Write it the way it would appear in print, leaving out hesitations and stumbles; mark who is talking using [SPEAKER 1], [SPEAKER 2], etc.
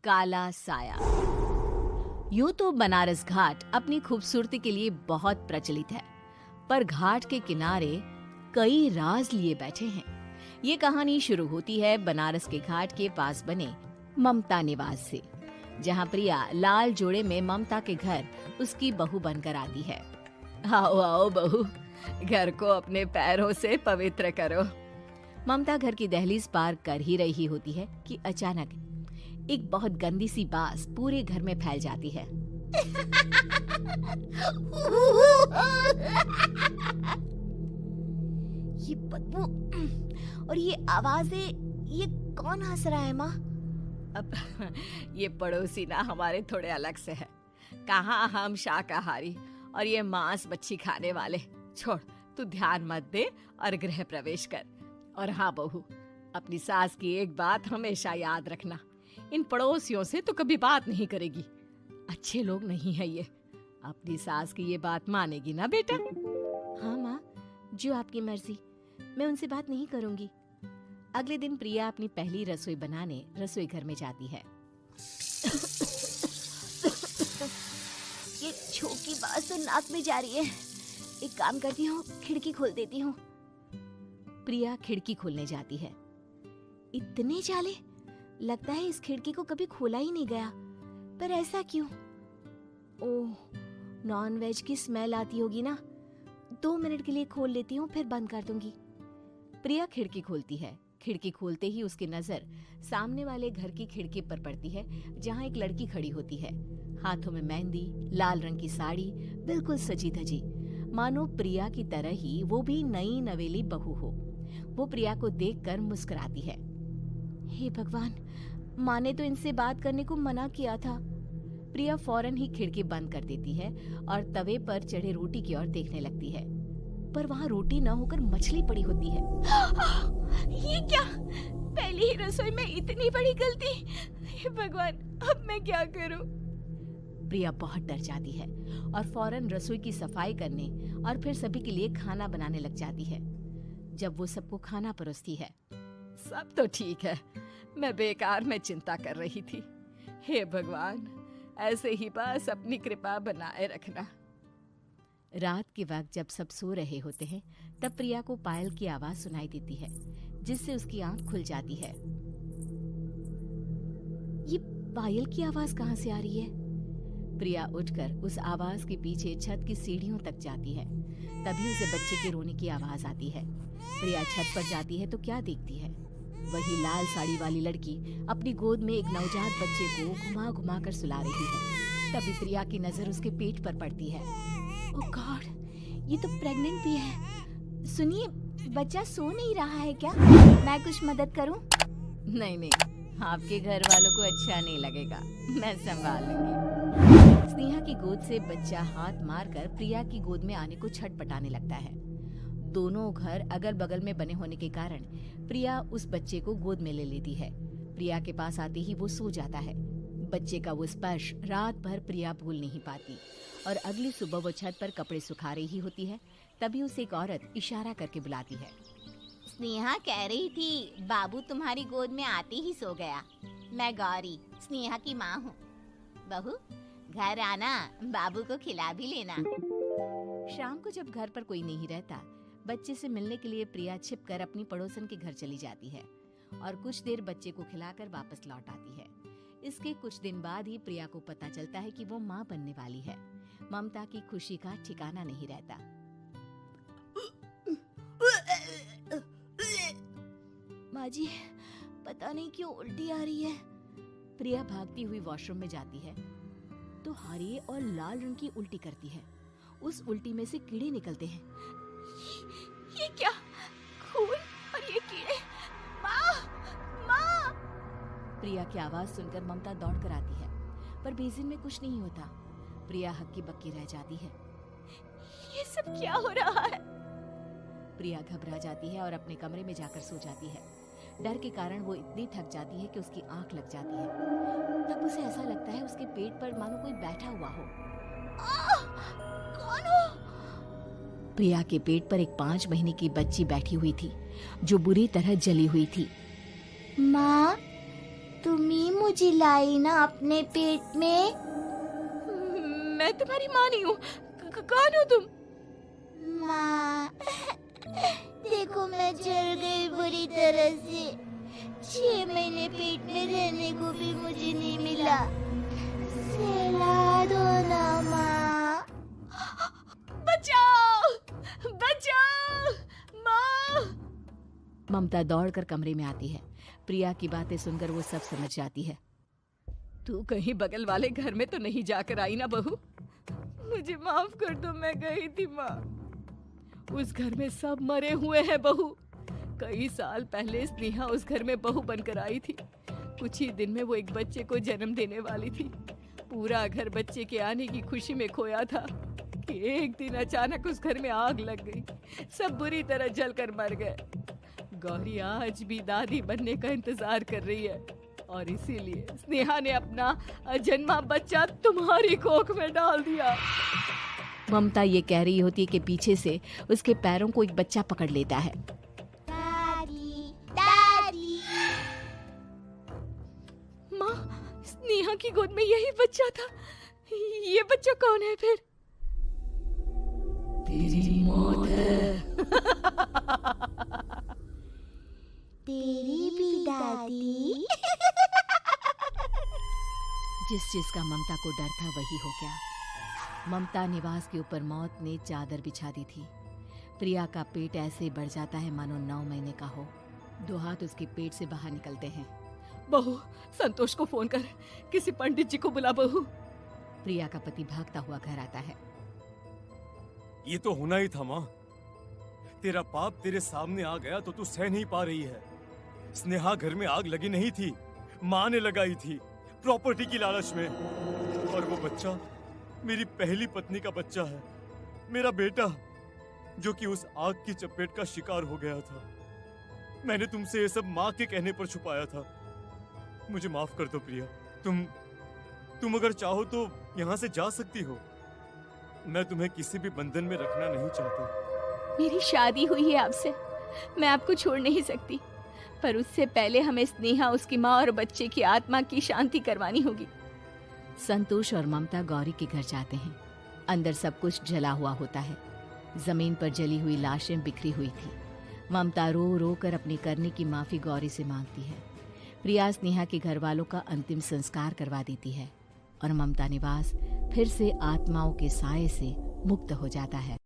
[SPEAKER 1] काला साया। यूं तो बनारस घाट अपनी खूबसूरती के लिए बहुत प्रचलित है, पर घाट के किनारे कई राज लिए बैठे हैं। ये कहानी शुरू होती है बनारस के घाट के पास बने ममता निवास से, जहां प्रिया लाल जोड़े में ममता के घर उसकी बहू बनकर आती है। आओ आओ बहू, घर को अपने पैरों से पवित्र करो। ममता घर की दहलीज पार कर ही रही होती है कि अचानक एक बहुत गंदी सी बास पूरे घर में फैल जाती है।
[SPEAKER 2] ये बदबू और ये आवाजें, ये कौन हंस रहा है माँ?
[SPEAKER 1] अब ये पड़ोसी ना हमारे थोड़े अलग से है। कहाँ हम शाकाहारी और ये मांस मच्छी खाने वाले। छोड़, तू ध्यान मत दे और गृह प्रवेश कर। और हाँ बहू, अपनी सास की एक बात हमेशा याद रखना, इन पड़ोसियों से तो कभी बात नहीं करेगी। अच्छे लोग नहीं है ये। अपनी सास की ये बात मानेगी ना बेटा?
[SPEAKER 2] हाँ माँ, जो आपकी मर्जी, मैं उनसे बात नहीं करूंगी।
[SPEAKER 1] अगले दिन प्रिया अपनी पहली रसोई बनाने रसोई घर में जाती है।
[SPEAKER 2] ये छोकी बात तो नाक में जा रही है। एक काम करती हूँ, खिड़की खोल देती हूँ।
[SPEAKER 1] प्रिया खिड़की खोलने जाती है।
[SPEAKER 2] इतने जाले, लगता है इस खिड़की को कभी खोला ही नहीं गया। पर ऐसा क्यों? ओह, नॉन वेज की स्मेल आती होगी ना। 2 मिनट के लिए खोल लेती हूँ, फिर बंद कर दूंगी।
[SPEAKER 1] प्रिया खिड़की खोलती है। खिड़की खोलते ही उसकी नजर सामने वाले घर की खिड़की पर पड़ती है, जहाँ एक लड़की खड़ी होती है। हाथों में मेहंदी, लाल रंग की साड़ी, बिल्कुल सजी धजी, मानो प्रिया की तरह ही वो भी नई नवेली बहू हो। वो प्रिया को देखकर मुस्कुराती है।
[SPEAKER 2] हे भगवान, माँ ने तो इनसे बात करने को मना किया था।
[SPEAKER 1] प्रिया फौरन ही खिड़की बंद कर देती है और तवे पर चढ़े रोटी की ओर देखने लगती है, पर वहाँ रोटी न होकर मछली पड़ी होती है।
[SPEAKER 2] ये क्या? पहली ही रसोई में इतनी बड़ी गलती। हे भगवान, अब मैं क्या करूं?
[SPEAKER 1] प्रिया बहुत डर जाती है और फौरन रसोई की सफाई करने और फिर सभी के लिए खाना बनाने लग जाती है। जब वो सबको खाना परोसती है, सब तो ठीक है, मैं बेकार में चिंता कर रही थी। हे भगवान, ऐसे ही बस अपनी कृपा बनाए रखना। रात के वक्त जब सब सो रहे होते हैं, तब प्रिया को पायल की आवाज सुनाई देती है, जिससे उसकी आंख खुल जाती है।
[SPEAKER 2] ये पायल की आवाज कहाँ से आ रही है?
[SPEAKER 1] प्रिया उठकर उस आवाज के पीछे छत की सीढ़ियों तक जाती है। तभी उसे बच्चे के रोने की आवाज आती है। प्रिया छत पर जाती है तो क्या देखती है? वही लाल साड़ी वाली लड़की अपनी गोद में एक नवजात बच्चे को घुमा घुमा कर सुला रही है। तभी प्रिया की नजर उसके पेट पर पड़ती है।
[SPEAKER 2] ओह गॉड, ये तो प्रेग्नेंट भी है। सुनिए, बच्चा सो नहीं रहा है क्या? मैं कुछ मदद करूं?
[SPEAKER 1] नहीं नहीं, आपके घर वालों को अच्छा नहीं लगेगा, मैं संभाल लूंगी। स्नेहा की गोद से बच्चा हाथ मारकर प्रिया की गोद में आने को छटपटाने लगता है। दोनों घर अगल बगल में बने होने के कारण प्रिया उस बच्चे को गोद में ले लेती है। प्रिया के पास आते ही वो सो जाता है। बच्चे का वो स्पर्श रात भर प्रिया भूल नहीं पाती और अगली सुबह वो छत पर कपड़े सुखा रही होती है। तभी उसे एक औरत इशारा करके बुलाती है।
[SPEAKER 2] स्नेहा कह रही थी बाबू तुम्हारी गोद में आते ही सो गया। मैं गौरी, स्नेहा की माँ हूँ। बहू, घर आना, बाबू को खिला भी लेना।
[SPEAKER 1] शाम को जब घर पर कोई नहीं रहता, बच्चे से मिलने के लिए प्रिया छिपकर अपनी पड़ोसन के घर चली जाती है और कुछ देर बच्चे को खिलाकर वापस लौट आती है। इसके कुछ दिन बाद ही प्रिया को पता चलता है कि वो माँ बनने वाली है। ममता की खुशी का ठिकाना नहीं रहता।
[SPEAKER 2] माँ जी, पता नहीं क्यों उल्टी आ रही है।
[SPEAKER 1] प्रिया भागती हुई वॉशरूम में जाती है तो हरे और लाल रंग की उल्टी करती है। उस उल्टी में से कीड़े निकलते हैं।
[SPEAKER 2] ये क्या? खून और ये कीड़े! माँ! माँ!
[SPEAKER 1] प्रिया की आवाज सुनकर ममता दौड़ कर आती है, पर बेसिन में कुछ नहीं होता। प्रिया हक्की बक्की रह जाती है।
[SPEAKER 2] ये सब क्या हो रहा है?
[SPEAKER 1] प्रिया घबरा जाती है और अपने कमरे में जाकर सो जाती है। डर के कारण वो इतनी थक जाती है कि उसकी आंख लग जाती है। तब उसे ऐसा लगता है उसके पेट पर मानो कोई बैठा हुआ हो।
[SPEAKER 2] कौन हो?
[SPEAKER 1] प्रिया के पेट पर एक 5 महीने की बच्ची बैठी हुई थी, जो बुरी तरह जली हुई थी।
[SPEAKER 2] माँ, तुम ही मुझे लाई ना अपने पेट में।
[SPEAKER 1] मैं तुम्हारी माँ नहीं हूँ। कौन हो तुम?
[SPEAKER 2] माँ, देखो मैं जल गई बुरी तरह से। 6 महीने पेट में रहने को भी मुझे नहीं मिला। सहला दो ना माँ।
[SPEAKER 1] बचाओ, बचाओ, माँ! ममता दौड़कर कमरे में आती है। प्रिया की बातें सुनकर वो सब समझ जाती है। तू कहीं बगल वाले घर में तो नहीं जाकर आई ना बहू? मुझे माफ कर दो, मैं गई थी माँ। उस घर में सब मरे हुए हैं बहू। कई साल पहले स्नेहा उस घर में बहू बनकर आई थी। कुछ ही दिन में वो एक बच्चे को जन्म देने वाली थी। पूरा घर बच्चे के आने की खुशी में खोया था कि एक दिन अचानक उस घर में आग लग गई। सब बुरी तरह जलकर मर गए। गौरी आज भी दादी बनने का इंतजार कर रही है और इसीलिए स्नेहा ने अपना अजन्मा बच्चा तुम्हारी कोख में डाल दिया। ममता ये कह रही होती है कि पीछे से उसके पैरों को एक बच्चा पकड़ लेता है।
[SPEAKER 2] दादी, दादी।
[SPEAKER 1] माँ, स्नेहा की गोद में यही बच्चा था। ये बच्चा कौन है फिर? तेरी मौत है।
[SPEAKER 2] तेरी भी दादी।
[SPEAKER 1] जिस चीज का ममता को डर था वही हो गया। ममता निवास के ऊपर मौत ने चादर बिछा दी थी। प्रिया का पेट ऐसे बढ़ जाता है मानो 9 महीने का हो। 2 हाथ उसके पेट से बाहर निकलते हैं। बहू, संतोष को फोन कर, किसी पंडित जी को बुला बहू। प्रिया का पति भागता हुआ घर आता है।
[SPEAKER 3] ये तो होना ही था माँ। तेरा पाप तेरे सामने आ गया तो तू सह नहीं पा रही है। स्नेहा घर में आग लगी नहीं थी, माँ ने लगाई थी, प्रॉपर्टी की लालच में। और वो बच्चा मेरी पहली पत्नी का बच्चा है, मेरा बेटा, जो कि उस आग की चपेट का शिकार हो गया था। मैंने तुमसे ये सब माँ के कहने पर छुपाया था। मुझे माफ कर दो प्रिया। तुम अगर चाहो तो यहाँ से जा सकती हो। मैं तुम्हें किसी भी बंधन में रखना नहीं चाहता।
[SPEAKER 1] मेरी शादी हुई है आपसे, मैं आपको छोड़ नहीं सकती, पर उससे पहले हमें स्नेहा, उसकी माँ और बच्चे की आत्मा की शांति करवानी होगी। संतोष और ममता गौरी के घर जाते हैं। अंदर सब कुछ जला हुआ होता है। जमीन पर जली हुई लाशें बिखरी हुई थी। ममता रो रो कर अपनी करने की माफी गौरी से मांगती है। प्रिया स्नेहा के घर वालों का अंतिम संस्कार करवा देती है और ममता निवास फिर से आत्माओं के साए से मुक्त हो जाता है।